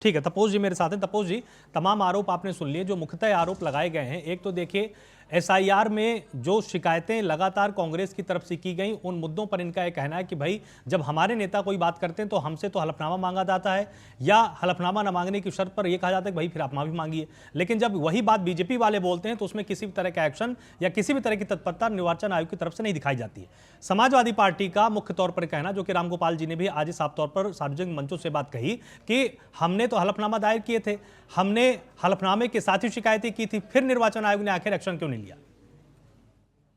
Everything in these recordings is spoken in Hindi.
ठीक है, तपोज जी मेरे साथ हैं। तपोज जी, तमाम आरोप आपने सुन लिए जो मुख्यतः आरोप लगाए गए हैं। एक तो देखिए, एसआईआर में जो शिकायतें लगातार कांग्रेस की तरफ से की गई, उन मुद्दों पर इनका यह कहना है कि भाई जब हमारे नेता कोई बात करते हैं तो हमसे तो हलफनामा मांगा जाता है, या हलफनामा न मांगने की शर्त पर यह कहा जाता है कि भाई फिर आप माफी मांगिए। लेकिन जब वही बात बीजेपी वाले बोलते हैं तो उसमें किसी भी तरह का एक्शन या किसी भी तरह की तत्परता निर्वाचन आयोग की तरफ से नहीं दिखाई जाती है। समाजवादी पार्टी का मुख्य तौर पर कहना, जो कि रामगोपाल जी ने भी आज साफ तौर पर सार्वजनिक मंचों से बात कही, कि हमने तो हलफनामा दायर किए थे, हमने हलफनामे के साथ ही शिकायतें की थी, फिर निर्वाचन आयोग ने आखिर एक्शन क्यों नहीं लिया?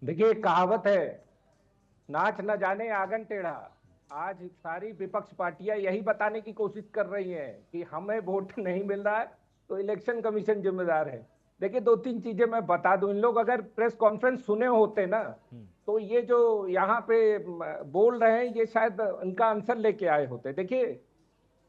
देखिए, कहावत है, नाच न जाने आंगन टेढ़ा। आज सारी विपक्ष पार्टियां यही बताने की कोशिश कर रही हैं कि हमें वोट नहीं मिल रहा है तो इलेक्शन कमीशन जिम्मेदार है। देखिए, दो तीन चीजें मैं बता दूं। इन लोग अगर प्रेस कॉन्फ्रेंस सुने होते ना, तो ये जो यहाँ पे बोल रहे हैं, ये शायद उनका आंसर लेके आए होते। देखिए,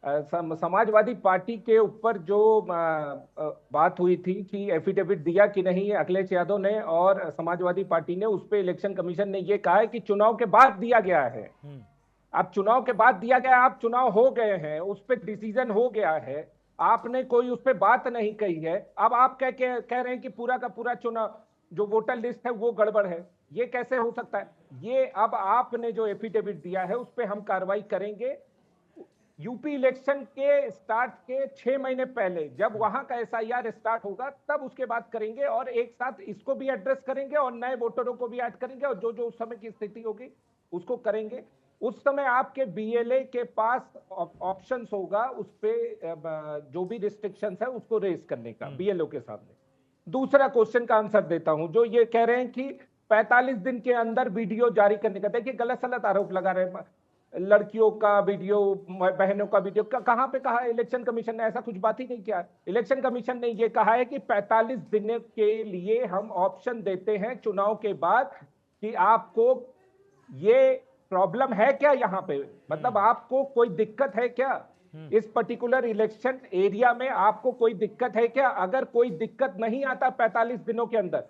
समाजवादी पार्टी के ऊपर जो बात हुई थी कि एफिडेविट दिया कि नहीं अखिलेश यादव ने, और समाजवादी पार्टी ने, उस पे इलेक्शन कमीशन ने ये कहा है कि चुनाव के बाद दिया गया है। अब चुनाव के बाद दिया गया, आप चुनाव हो गए हैं, उस पर डिसीजन हो गया है, आपने कोई उस पर बात नहीं कही है। अब आप कह रहे हैं कि पूरा का पूरा चुनाव जो वोटर लिस्ट है वो गड़बड़ है। ये कैसे हो सकता है? ये अब आपने जो एफिडेविट दिया है उस पर हम कार्रवाई करेंगे। यूपी इलेक्शन के स्टार्ट के 6 महीने पहले जब वहां का एसआईआर स्टार्ट होगा तब उसके बाद करेंगे, और एक साथ इसको भी एड्रेस करेंगे और नए वोटरों को भी ऐड करेंगे, और जो जो उस समय की स्थिति होगी उसको करेंगे। उस समय आपके बीएलए के पास ऑप्शंस होगा उस पे जो भी रिस्ट्रिक्शंस है उसको रेज करने का बीएलओ के सामने। दूसरा क्वेश्चन का आंसर देता हूं, जो ये कह रहे हैं कि 45 दिन के अंदर वीडियो जारी करने का। देखिए, गलत सलत आरोप लगा रहे हैं। लड़कियों का वीडियो, बहनों का वीडियो, कहां पे कहा है? इलेक्शन कमीशन ने ऐसा कुछ बात ही नहीं किया। इलेक्शन कमीशन ने यह कहा है कि 45 दिन के लिए हम ऑप्शन देते हैं चुनाव के बाद कि आपको ये प्रॉब्लम है क्या यहां पे, मतलब आपको कोई दिक्कत है क्या इस पर्टिकुलर इलेक्शन एरिया में, आपको कोई दिक्कत है क्या? अगर कोई दिक्कत नहीं आता 45 दिनों के अंदर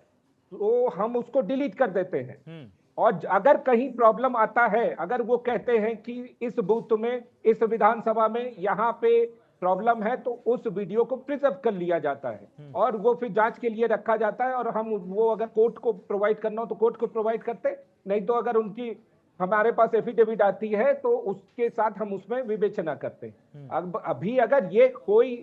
तो हम उसको डिलीट कर देते हैं। और अगर कहीं प्रॉब्लम आता है, अगर वो कहते हैं कि इस बूथ में, इस विधानसभा में यहाँ पे प्रॉब्लम है, तो उस वीडियो को प्रिजर्व कर लिया जाता है और वो फिर जांच के लिए रखा जाता है, और हम वो अगर कोर्ट को प्रोवाइड करना हो तो कोर्ट को प्रोवाइड करते, नहीं तो अगर उनकी हमारे पास एफिडेविट आती है तो उसके साथ हम उसमें विवेचना करते हैं। अब अभी अगर ये कोई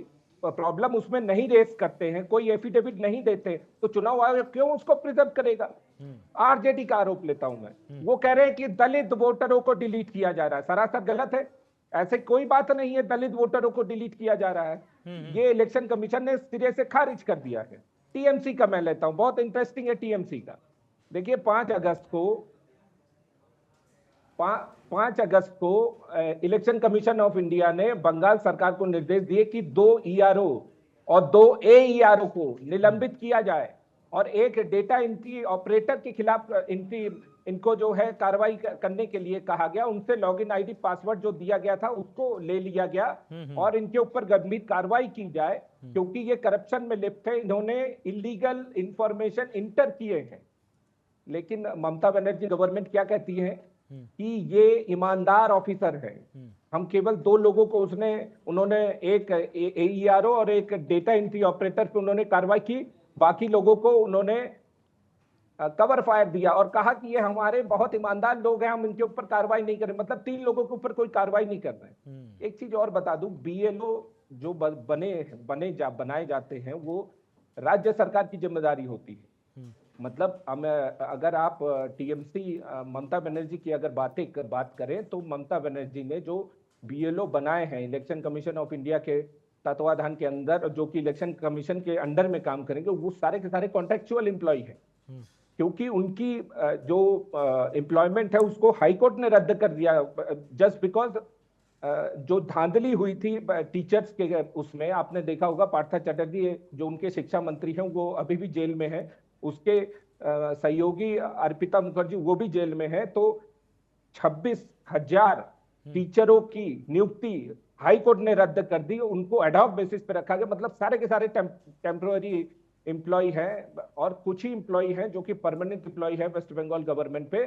प्रॉब्लम उसमें नहीं रेस करते हैं, कोई एफिडेविट नहीं देते, तो चुनाव आयोग क्यों उसको प्रिजर्व करेगा? आरजेडी का आरोप लेता हूं मैं। वो कह रहे हैं कि दलित वोटरों को डिलीट किया जा रहा है। सरासर गलत है, ऐसे कोई बात नहीं है दलित वोटरों को डिलीट किया जा रहा है। ये इलेक्शन कमीशन ने सिरे से खारिज कर दिया है। टीएमसी का मैं लेता हूं, बहुत इंटरेस्टिंग है टीएमसी का। देखिए, 5 अगस्त को इलेक्शन कमीशन ऑफ इंडिया ने बंगाल सरकार को निर्देश दिए कि 2 ईआरओ और 2 एईआरओ को निलंबित किया जाए, और एक डेटा एंट्री ऑपरेटर के खिलाफ इनको जो है कार्रवाई करने के लिए कहा गया। उनसे लॉगिन आईडी पासवर्ड जो दिया गया था उसको ले लिया गया और इनके ऊपर गंभीर कार्रवाई की जाए, क्योंकि ये करप्शन में लिप्त है, इन्होंने इलीगल इंफॉर्मेशन इंटर किए हैं। लेकिन ममता बनर्जी गवर्नमेंट क्या कहती है कि ये ईमानदार ऑफिसर है। हम केवल 2 लोगों को उन्होंने एक एईआरओ और एक डेटा एंट्री ऑपरेटर पे उन्होंने कार्रवाई की, बाकी लोगों को उन्होंने कवर फायर दिया और कहा कि ये हमारे बहुत ईमानदार लोग हैं, हम इनके ऊपर कार्रवाई नहीं करें। मतलब 3 लोगों के ऊपर कोई कार्रवाई नहीं कर रहे। एक चीज और बता दूं, बीएलओ जो बनाए जाते हैं वो राज्य सरकार की जिम्मेदारी होती है। मतलब अगर आप टीएमसी ममता बनर्जी की अगर बात करें तो ममता बनर्जी ने जो बीएलओ बनाए हैं इलेक्शन कमीशन ऑफ इंडिया के तत्वाधान के अंदर, जो कि इलेक्शन कमीशन के अंडर में काम करेंगे, वो सारे के सारे कॉन्ट्रेक्चुअल एम्प्लॉय हैं, क्योंकि उनकी जो एम्प्लॉयमेंट है उसको हाईकोर्ट ने रद्द कर दिया जस्ट बिकॉज जो धांधली हुई थी टीचर्स के उसमें। आपने देखा होगा पार्थ चटर्जी जो उनके शिक्षा मंत्री हैं वो अभी भी जेल में है, उसके सहयोगी अर्पिता मुखर्जी वो भी जेल में है। तो 26,000 टीचरों की नियुक्ति हाई कोर्ट ने रद्द कर दी, उनको एडहॉक बेसिस पे रखा गया। मतलब सारे के सारे टेम्पररी एम्प्लॉय हैं और कुछ ही एम्प्लॉय हैं जो कि परमानेंट एम्प्लॉय है वेस्ट बंगाल गवर्नमेंट पे।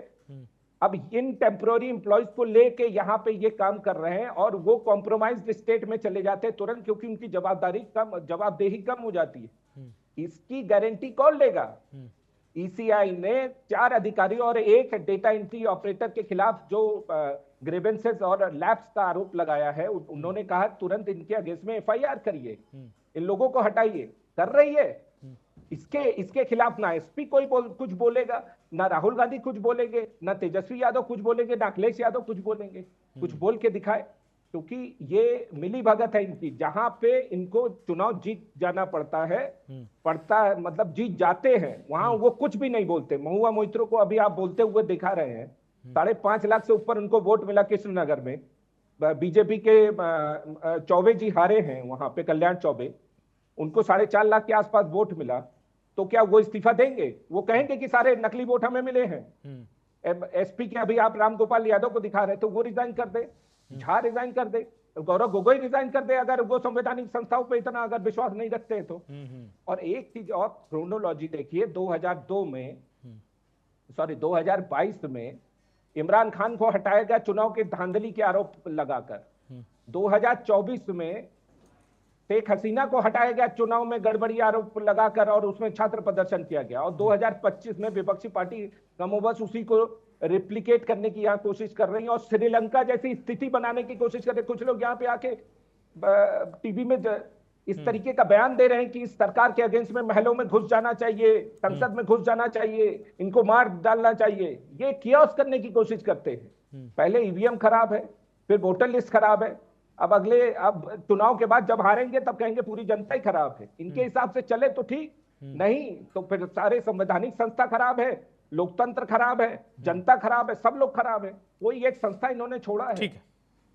अब इन टेम्पोररी एम्प्लॉयज को लेके यहाँ पे ये काम कर रहे हैं और वो कॉम्प्रोमाइज्ड स्टेट में चले जाते हैं तुरंत, क्योंकि उनकी जवाबदेही कम हो जाती है। इसकी गारंटी कौन लेगा? ईसीआई ने 4 अधिकारियों और 1 डेटा एंट्री ऑपरेटर के खिलाफ जो ग्रीवेंसेस और लैप्स का आरोप लगाया है, उन्होंने कहा तुरंत इनके अगेंस्ट में एफआईआर करिए, इन लोगों को हटाइए। कर रही है। इसके खिलाफ ना एसपी कुछ बोलेगा, ना राहुल गांधी कुछ बोलेंगे, ना तेजस्वी यादव कुछ बोलेंगे, ना अखिलेश यादव कुछ बोलेंगे। कुछ बोल के दिखाए, क्योंकि ये मिली भगत है इनकी। जहां पे इनको चुनाव जीत जाना पड़ता है मतलब जीत जाते हैं, वहां वो कुछ भी नहीं बोलते। महुआ मोइत्रो को अभी आप बोलते हुए दिखा रहे हैं। 5.5 लाख से ऊपर उनको वोट मिला कृष्णनगर में। बीजेपी के चौबे जी हारे हैं वहां पे, कल्याण चौबे, उनको 4.5 लाख के आसपास वोट मिला। तो क्या वो इस्तीफा देंगे? वो कहेंगे कि सारे नकली वोट हमें मिले हैं। एसपी के अभी आप रामगोपाल यादव को दिखा रहे, तो वो रिजाइन कर दे, झा रिजाइन कर दे, गौरव गोगोई रिजाइन कर दे, अगर वो संवैधानिक संस्थाओं पे इतना अगर विश्वास नहीं रखते हैं तो। और एक चीज और, क्रोनोलॉजी देखिए, 2022 में इमरान खान को हटाया गया चुनाव के धांधली के आरोप लगाकर। 2024 में शेख हसीना को हटाया गया चुनाव में गड़बड़ी आरोप लगाकर और उसमें छात्र प्रदर्शन किया गया। और 2025 में विपक्षी पार्टी कमोबस उसी को रिप्लिकेट करने की यहाँ कोशिश कर रही है और श्रीलंका जैसी स्थिति बनाने की कोशिश कर रहे हैं। कुछ लोग यहाँ पे आके टीवी में इस तरीके का बयान दे रहे हैं कि इस सरकार के अगेंस्ट में महलों में घुस जाना चाहिए, संसद में घुस जाना चाहिए, इनको मार डालना चाहिए। ये कियोस करने की कोशिश करते हैं। पहले ईवीएम खराब है, फिर वोटर लिस्ट खराब है, अब चुनाव के बाद जब हारेंगे तब कहेंगे पूरी जनता ही खराब है। इनके हिसाब से चले तो ठीक, नहीं तो फिर सारे संवैधानिक संस्था खराब है, लोकतंत्र खराब है, जनता खराब है, सब लोग खराब है। कोई एक संस्था इन्होंने छोड़ा है। ठीक है।